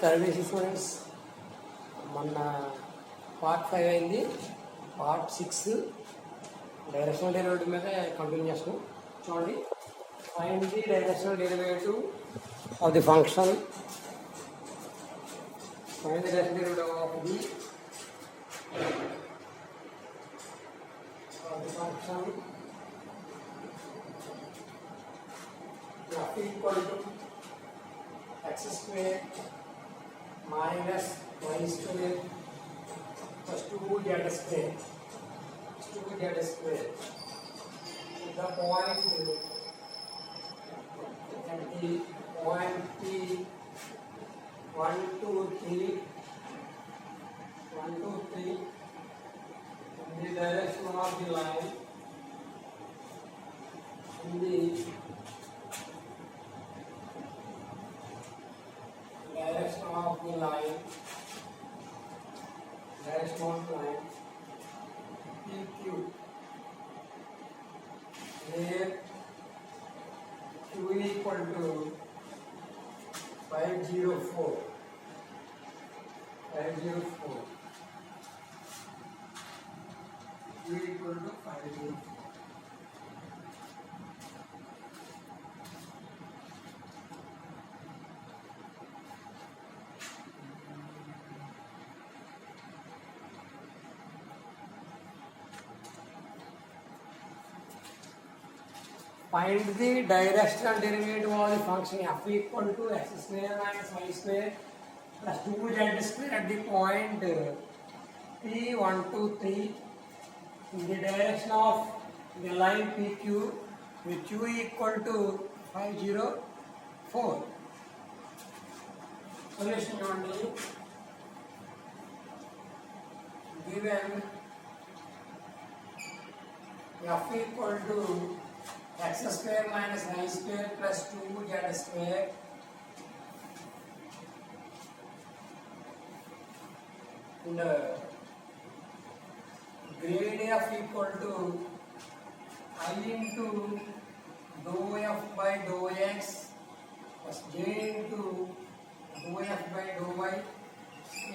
Third students మొన్న part 5 అయింది. Part 6 directional derivative మీద కంటిన్యూ చేస్తాం. చూడండి, find the directional derivative of the function. Find the directional derivative of the function f equal to x square minus y square plus 2z square. The point at the point P 1, 2, 3 in the direction of the line in the direction of the line PQ, where Q equal to 504. Q equal to 504. Find the directional derivative of the function f equal to x square minus y square plus 2z square at the point P 1, 2, 3 in the direction of the line PQ with Q equal to 504. Solution only given f equal to x square minus y square plus 2z square and grade f equal to I into dou f by dou x plus j into dou f by dou y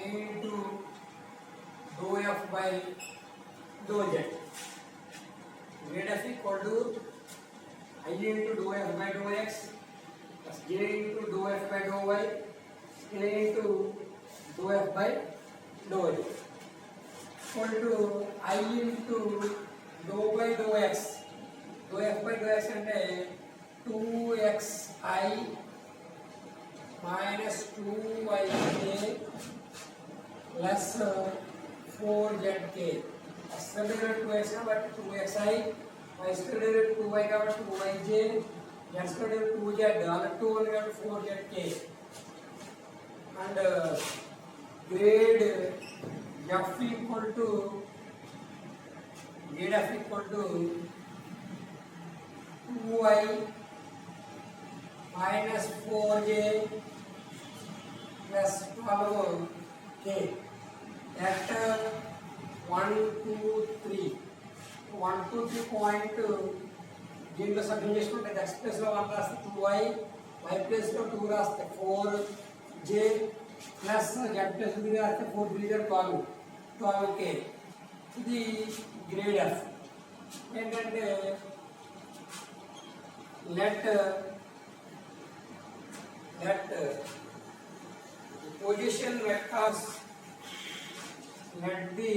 into dou f by dou z. Grade f equal to I into dou f by dou x plus j into dou f by dou y k into dou f by dou y equal to I into dou by dou x. Dou f by dou x అంటే 2xi minus 2yk plus 4zk. అసలు 2x కాబట్టి 2xi y square derivative 2y కాబట్టి 2yj, z square derivative 2z, other 2 కాబట్టి 4zk. And grade f equal to 2y minus 4j plus 12k at 1, 2, 3. 1, 2, 3 point దీంట్లో submit చేసుకుంటే x ప్లేస్లో 1 రాస్తే 2y, y ప్లేస్లో 2 రాస్తే 4j ప్లస్ z ప్లస్ 3 రాస్తే 4 3 12k. ఇది గ్రేడ్ ఎఫ్. ఏంటంటే let position vectors, let the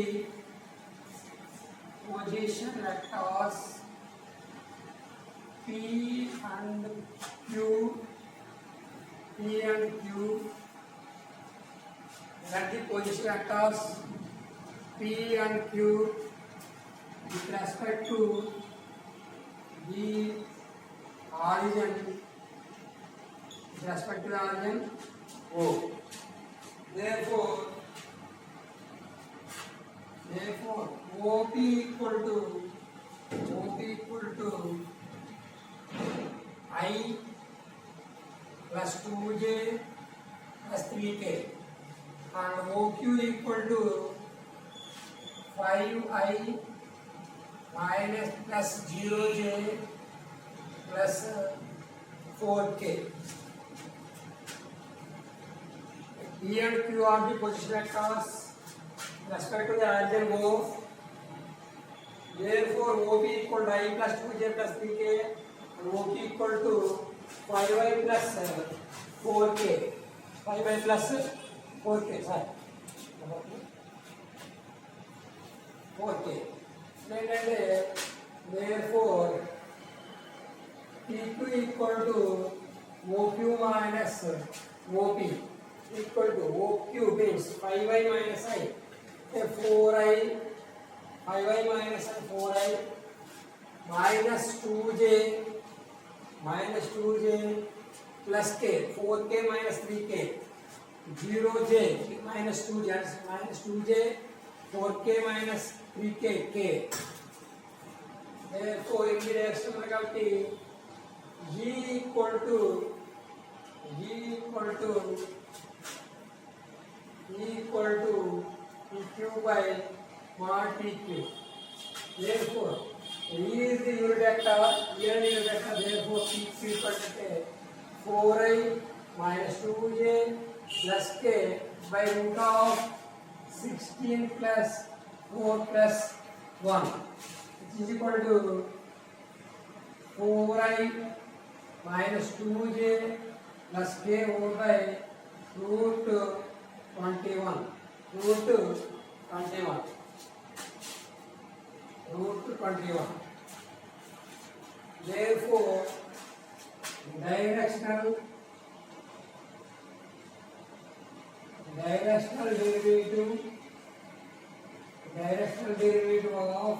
position vectors P and Q, let the position vectors P and Q with respect to the origin, O. Therefore OP equal to I plus 2j plus 3k and OQ equal to 5i minus plus 0j plus 4k. P and Q are the position vectors respect to the origin O. Therefore, OP equal to I plus 2j plus 3k and OP equal to 5y plus 4k. 5y plus 4k, sorry. 4k. Therefore, P2 equal to OQ minus OP equal to OQ means 5y minus I. 4i 5i minus 4i minus 2j plus k 4k minus 3k 0j minus 2j minus 2j 4k minus 3k k. Therefore in the direction కాబట్టి G equal to PQ by mod PQ. Therefore, E is the unit vector, therefore PQ equal to 4i minus 2j plus k by root of 16 plus 4 plus 1, which is equal to 4i minus 2j plus k over by root 21. Therefore, directional derivative of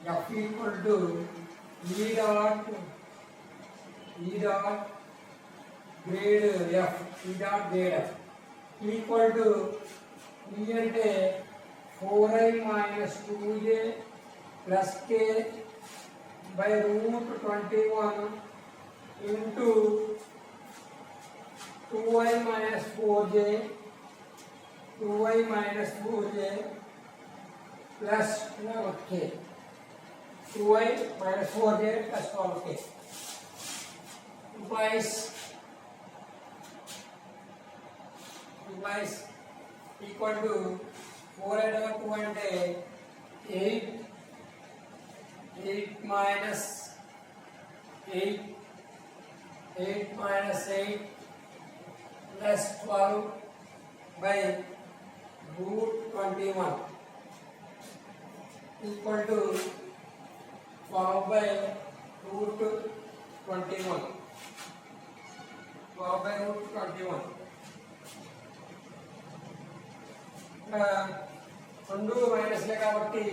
f equal to E dot grade f equal to E ante 4i minus 2j plus k by root 21 into 2i minus 4j plus 12k 2i minus 4j plus 12k implies equal to 4i over 2 ante 8 minus 8 plus 12 by root 21 equal to 12 by root 21. 12 by root 21. రెండు మైనస్లే కాబట్టి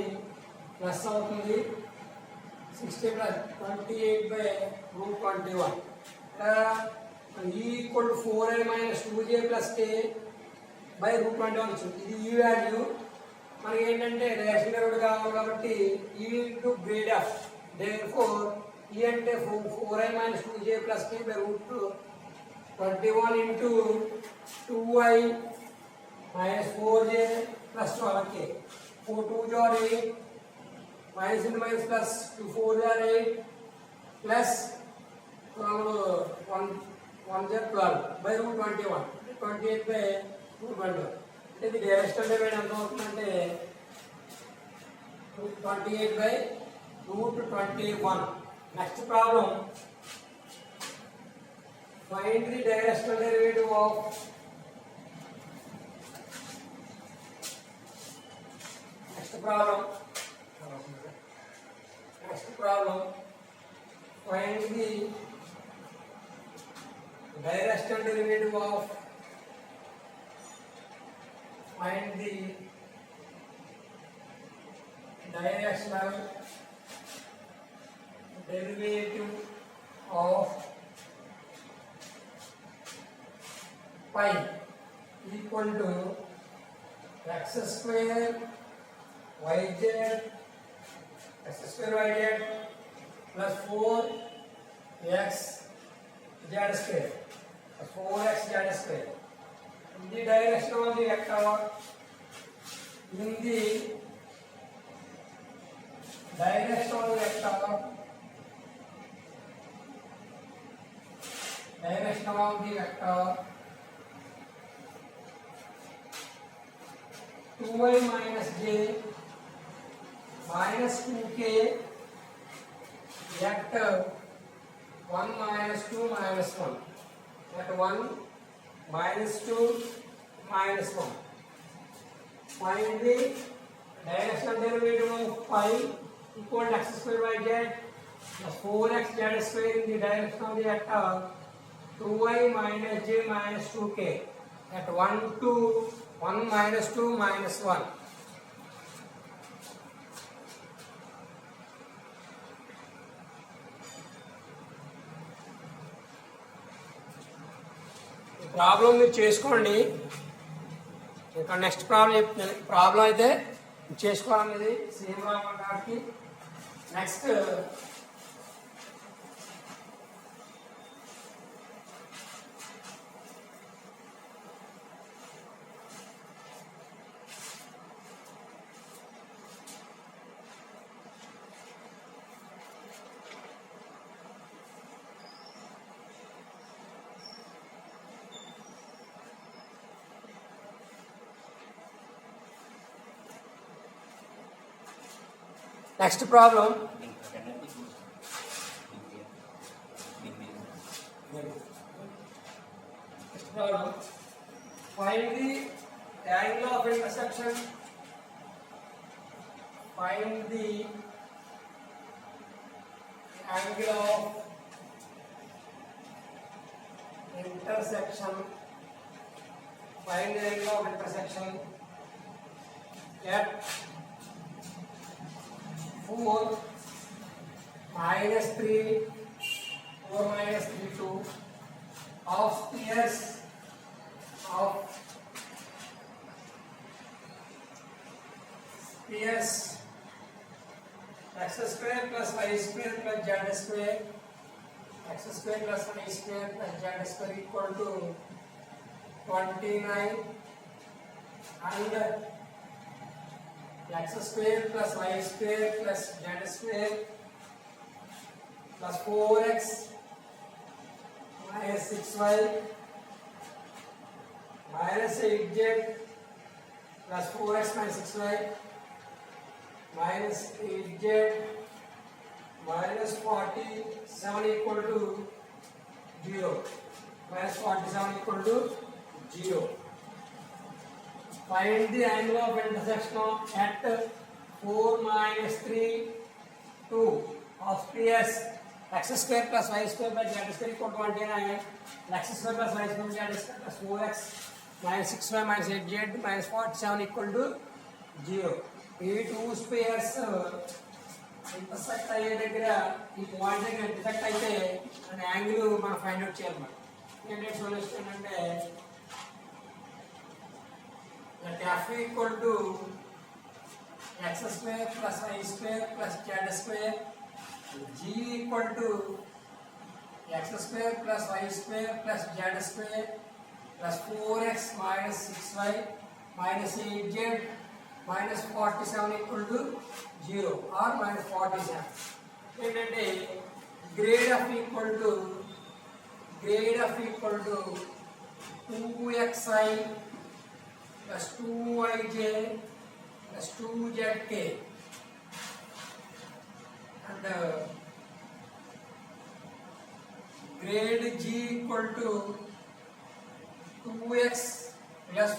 plus అవుతుంది 60 plus 28 by root 21 equal to 4i minus 2j plus k by root 21 వచ్చింది. ఇది ఈ value మనకి ఏంటంటే ration derivative కావాలి కాబట్టి ఈ ఇంటూ గ్రేడ్ ఆఫ్ దేర్ఫోర్ ఈ అంటే 4i minus 2j plus k by root 21 into 2i minus 4j plus 12k. 4 2s are 8 minus into minus plus 2 4s are 8 plus 12 1 is 12 by root 21 28 by root 21. ఇది directional derivative ఎంత అవుతుందంటే 28 by root 21. Next problem find the directional derivative of Next problem. Find the directional derivative of pi equal to x square yz plus 4x z square plus 4x z square in the direction of the vector in the direction of the vector 2y minus j minus 2k at 1 minus 2 minus 1 at 1 minus 2 minus 1. Find the directional derivative of phi equal to x square y z plus 4x z square in the direction of the vector 2y minus j minus 2k at 1 to 1 minus 2 minus 1. Problem మీరు చేసుకోండి. ఇంకా next problem చెప్తాను. Problem అయితే చేసుకోవాలనేది same problem కాబట్టి next next problem. Next problem. Find the angle of intersection. Find the angle of intersection. Find the angle of intersection at 4 minus 3 4 minus 3 2 of spheres x square plus y square plus z square x square plus y square plus z square equal to 29 and x square plus y square plus z square plus 4x minus 6y minus 8z plus 4x minus 6y minus 8z minus 47 equal to 0. Minus 47 equal to 0. Find the angle of intersection at 4 minus 3 2 of PS x square plus y square by z square equal to 29 x square plus y square z square plus 4x minus 6y minus 8z minus 47 equal to 0. ఈ two spares intersect అయ్యే దగ్గర ఈ point దగ్గర intersect అయితే దాని angle మనం find out చేయాలన్నమాట. ఏంటంటే సొల్యూషన్ అంటే let f equal to x square plus y square plus z square g equal to x square plus y square plus z square plus 4x minus 6y minus 8z minus 47 equal to 0 or minus 47. ఏంటంటే grade f equal to 2xi plus 2yj plus 2zk and grade g equal to 2x plus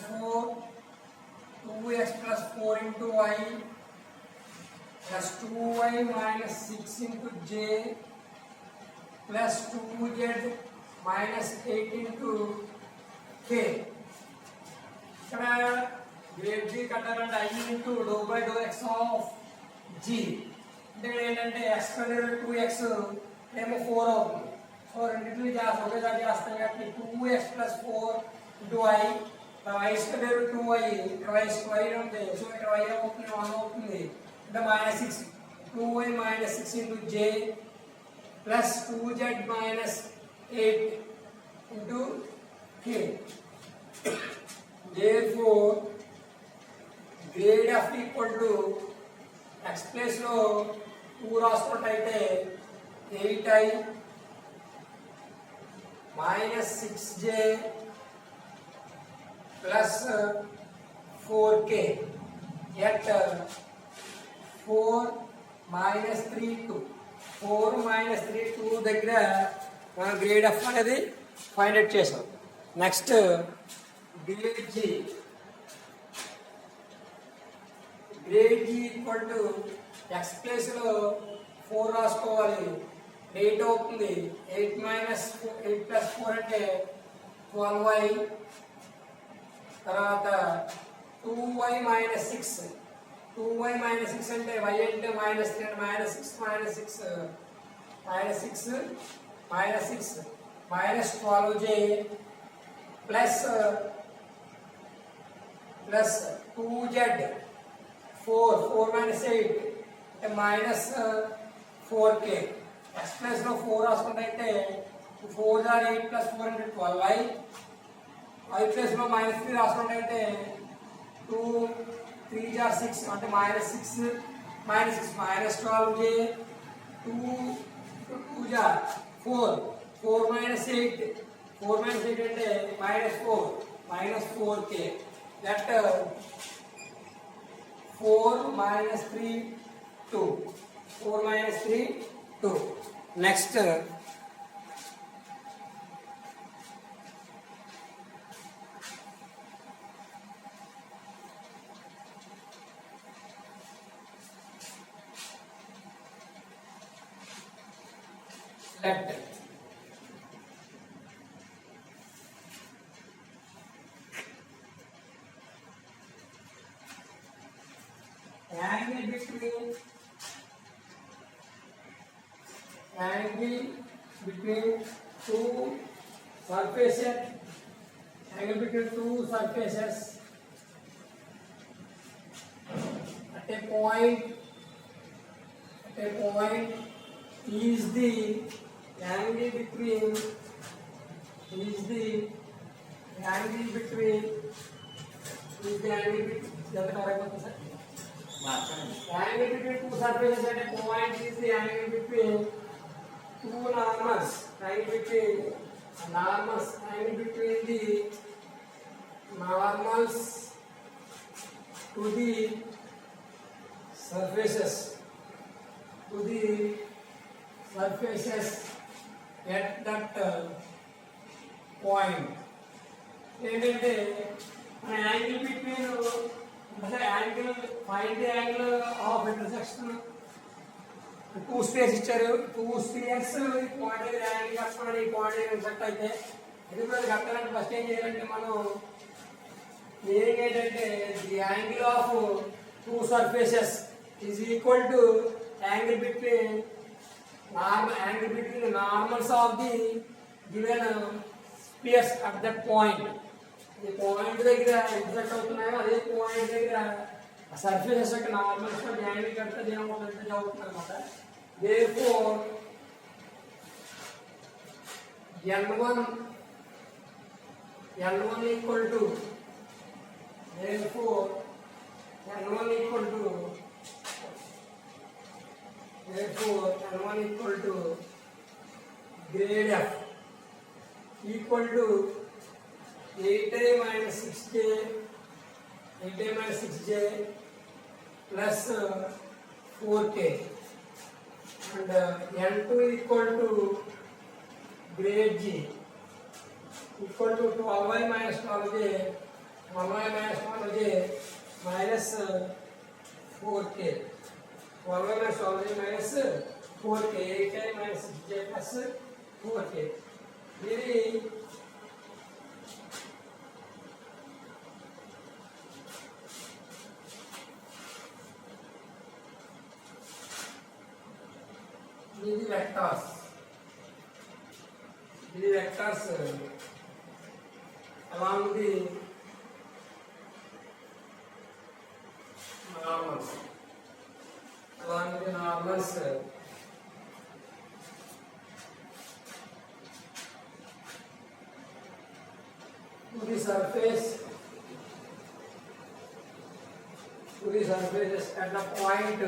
4 into y plus 2y minus 6 into j plus 2z minus 8 into k. ఇక్కడ grade g కట్టాలంటే i into dou by dou x of g అంటే ఏంటంటే x square 2x ఏమో 4 అవుతుంది. So రెండింటిని చేస్తాం ఒకేసారి చేస్తాం కాబట్టి 2x plus 4 into y y square 2y ఇక్కడ y స్క్వేర్ ఉంది. సో ఇక్కడ y అవుతుంది 1 అవుతుంది అంటే minus 6 2y minus 6 into j plus 2z minus 8 into k. Therefore, grade f equal to x place లో 2 రాసుకున్నట్టయితే 8i minus 6j plus 4k at 4 minus 3 2. 4 minus 3 2 దగ్గర మనం grade F అనేది find out చేసాం. Next grade G. Grade G equal to X ప్లేస్లో 4 రాసుకోవాలి. 8 అవుతుంది. 8 minus 8 plus 4 అంటే 12y. తర్వాత 2y మైనస్ 6. 2y మైనస్ 6 అంటే y అంటే minus 3 minus 6 minus 6 minus 6 minus 6 minus 12j plus plus 2z 4 minus 8 అంటే మైనస్ 4k. ఎక్స్ ప్లస్ లో 4 రాసుకుంటే అయితే 4 ఆర్ 8 ప్లస్ 4 అంటే 12y. y ప్లస్ లో మైనస్ 3 రాసుకుంటే అయితే 2 3 ఆర్ 6 అంటే మైనస్ 6 మైనస్ 6 మైనస్ 12j 2 జార్ 4 మైనస్ 8 అంటే minus 4k. That 4 minus 3 2. 4 minus 3 2. Next left. Angle between two surfaces. Angle between two surfaces at a point is the angle between angle between two surfaces at a point is the angle between two normals. Angle between the normals to the surfaces at that point. ఏంటంటే మన angle between angle find the angle of intersection. 2 space ఇచ్చారు. 2 space ఈ point దగ్గర angle కట్టుకోవడం ఈ point దగ్గర set అయితే ఇది కూడా కట్టాలంటే ఫస్ట్ ఏం చేయాలంటే మనం ఏంటంటే the angle of 2 surfaces is equal to angle between the normals of the given spheres at that point. ఈ పాయింట్ దగ్గర ఇంటర్సెక్ట్ అవుతున్నాయో అదే పాయింట్ దగ్గర సర్ఫేసెస్ యొక్క నార్మల్స్ యాంగిల్ కడితే ఏమవుతుందంటే చదువుతుంది అనమాట. therefore n1 equal to grade f equal to 8a minus 6j plus 4k, and n2 equal to grade g equal to 12y minus 12j minus 4k. 12y minus 12j minus 4k. 8a minus 6j plus 4k. ఇది vectors along the normals to the surfaces at the point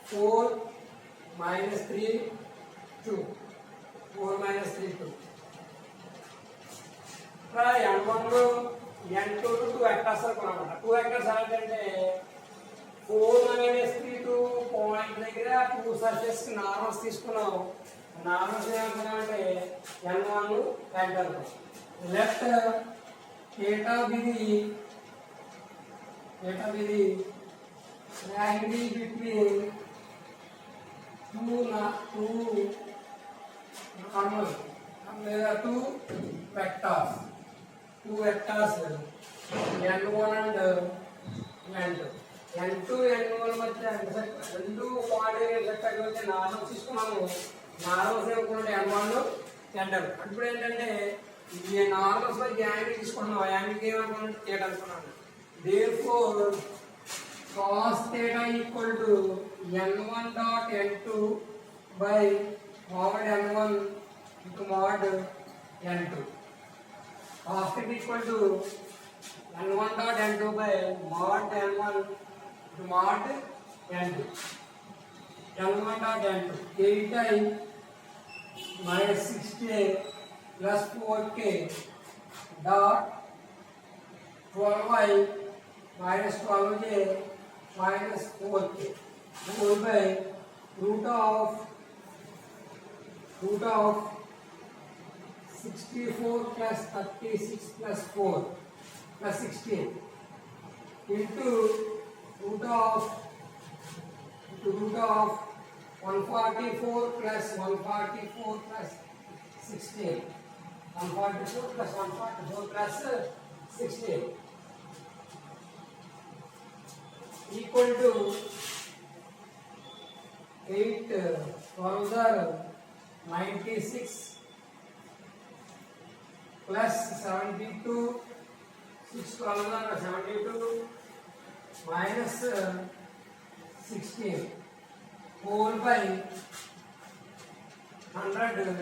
4 minus 3 2. N1 లో n2 2 vectors అనుకున్నాం. 2 vectors అంటే 4 - 3 point దగ్గర 2 surface కి normals తీసుకున్నాం. Normals ఏమనుకున్నామంటే n1 vector. Let theta be the angle between two vectors n1 and n2. n2 n1 మధ్య రెండు coordinate vector అయితే నార్మల్ తీసుకున్నాము. నార్మల్స్ ఏమనుకుంటే n1 n2. ఇప్పుడు ఏంటంటే ఈ నార్మల్స్ లో యాంగిల్ తీసుకున్నాం. యాంగిల్ ఏమనుకున్నాం theta అనుకున్నాను. therefore cos theta equal to n1 dot n2 by mod n1 into mod n2. Cos theta equal to n1 dot n2 by mod n1 into mod n2. n1 dot n2 8i minus 6k plus 4k dot 12i minus 12j minus 4k whole by root of 64 plus 36 plus 4 plus 16 into root of 144 plus 144 plus 16 144 plus 144 plus 16 equal to 8 12 are 96 plus 72 6 12 are 72 minus 16 whole by 100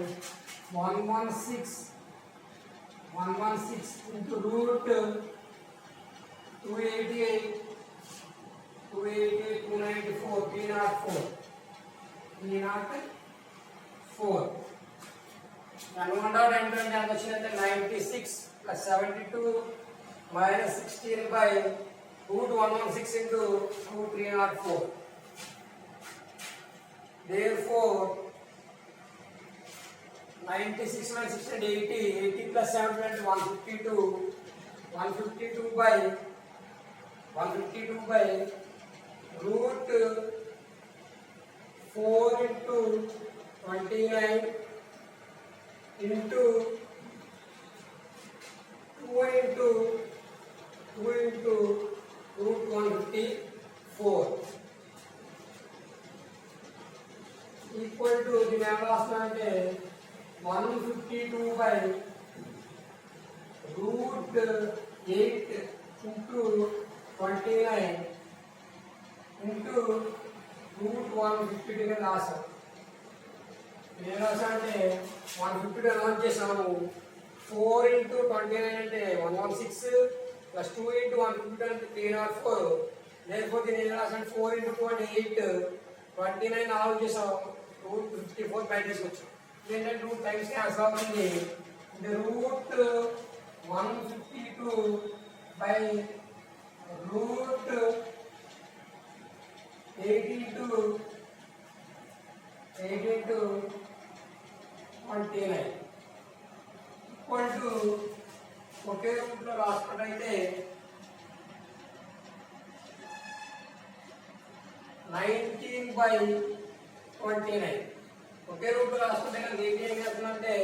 116 into root 288 294 304 n1 dot n2 అంటే ఎంత వచ్చిందంటే 96 plus 72 minus 16 by root 116 into root 304. Therefore 96 minus 16 80 plus 7 152 152 by root 4 into 29 into 2 into root 154 equal to the last one 152 by root 8 into 29 into root 152 గా రాసాం. ఏం రాసా అంటే 152 announce చేసాము. 4 into 29 అంటే 116 plus 2 into 152 అంటే 304. therefore దీని ఏం రాసాం 4 into 2 అంటే 8 29 అనౌన్స్ చేసాం. root 54 బయట తీసుకొచ్చాం. ఏంటంటే రూట్ టైమ్స్ క్యాన్సిల్ అవుతుంది. Root 152 by root 8 into 29 equal to ఒకే రూట్లో రాసుకున్నట్టయితే 19/29 ఒకే రూట్లో రాసుకుంటే కనుక ఏం చేస్తుందంటే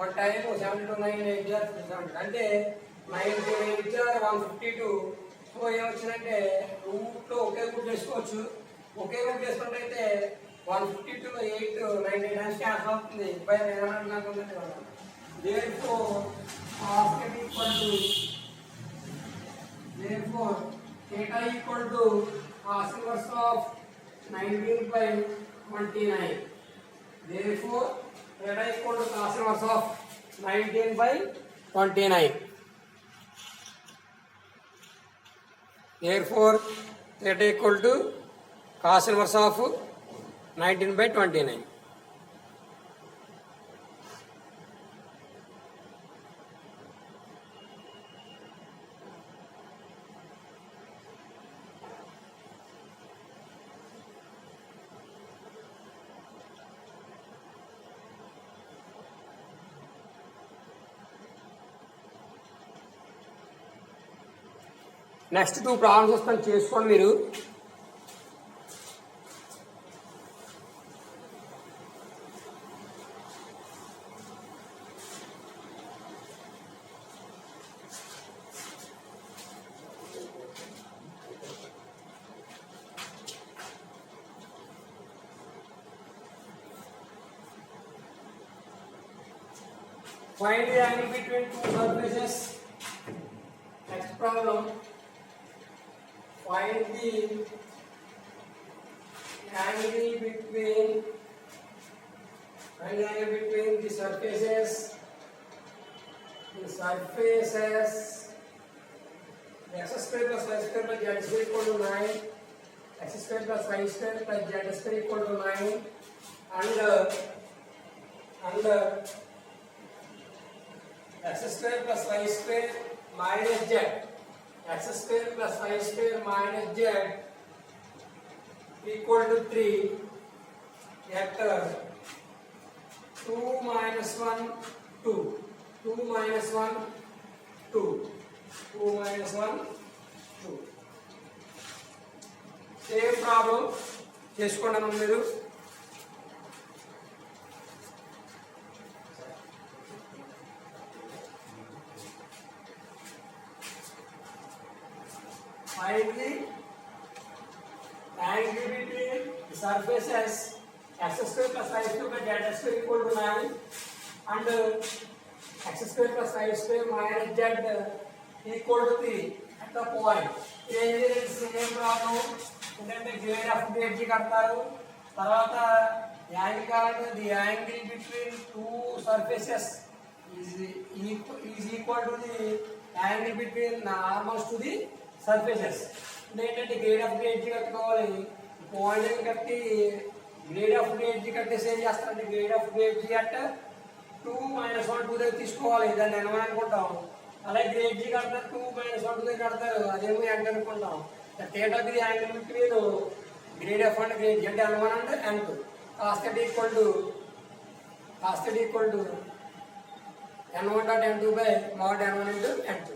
1 టైం 72 అంటే 152. సో ఏమొచ్చిందంటే రూట్లో ఒకే రూట్ చేసుకోవచ్చు. ఒకే రూట్ చేసుకున్నట్టయితే 152 8 90 టైమ్స్ క్యాన్సిల్ అవుతుంది. therefore theta equal to cos inverse of 19/29. therefore theta equal to cos inverse of 19/29. therefore theta equal to cos inverse of 19/29. Next 2 problems వస్తాను చేసుకోండి మీరు. Find the angle between two surfaces. Next problem. Find the angle between the surfaces. X square plus y square plus z square equal to 9. X square plus y square plus z square equal to 9. And x square plus y square minus z. X square plus y square minus z equal to 3 at 2 minus 1 2 2 minus 1 2 2 minus 1 2. Same problem చేసుకోండి మీరు. Find the angle between the surfaces x square plus y square plus z square equal to 9 and x square plus y square minus z equal to 3 at the point. Same problem ఏంటంటే grade of grade కడతారు. తర్వాత angle కావాలంటే the angle between 2 surfaces is equal to the angle between normals to the surfaces. ఏంటంటే grade of grade కట్టుకోవాలి. Point కట్టి grade of grade కట్టేసి ఏం చేస్తారంటే grade of grade at 2 minus 1 2 దగ్గర తీసుకోవాలి. దాన్ని ఎనమని అనుకుంటాం. అలాగే గ్రేడ్ జీ కడతారు 2 minus 1 2 దగ్గర కడతారు. అదేమో ఎంత అనుకుంటాం. Theta the angle between grad of and grad అంటే n1 and n2. cos θ equal to n1 dot n2 by mod n1 into n2.